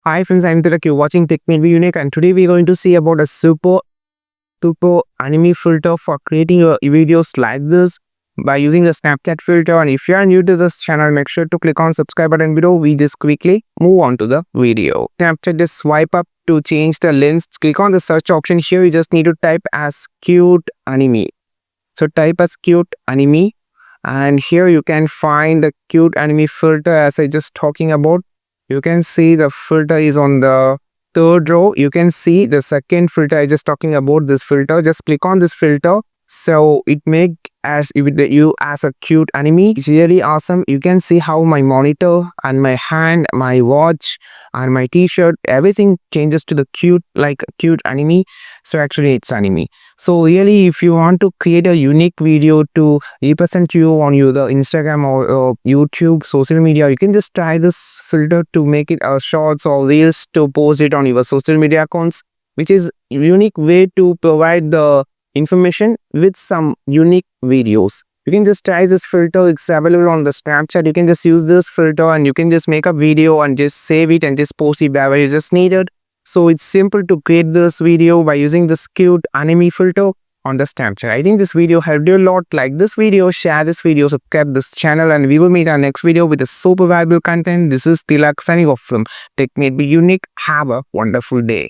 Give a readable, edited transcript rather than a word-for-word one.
Hi friends, I'm Tilak. You're watching Tech Made Me Unique, and today we're going to see about a super anime filter for creating your videos like this by using the Snapchat filter. And if you are new to this channel, make sure to click on subscribe button below. We just quickly move on to the video. Snapchat, just swipe up to change the lens. Click on the search option here. You just need to type as cute anime. So type as cute anime, and here you can find the cute anime filter as I just talking about. You can see the filter is on the third row. You can see the second filter I just talking about, this filter. Just click on this filter, so it make as you as a cute anime. It's really awesome. You can see how my monitor and my hand, my watch and my t-shirt, everything changes to the cute, like cute anime. So actually it's anime. So really, if you want to create a unique video to represent you on the Instagram or YouTube social media, you can just try this filter to make it shorts or reels to post it on your social media accounts, which is a unique way to provide the information with some unique videos. You can just try this filter. It's available on the Snapchat. You can just use this filter and you can just make a video and just save it and just post it wherever you just need it. So it's simple to create this video by using this cute anime filter on the Snapchat. I think this video helped you a lot. Like this video, share this video, subscribe this channel, and we will meet our next video with a super valuable content. This is Tilak signing off from Tech Made Me Unique. Have a wonderful day.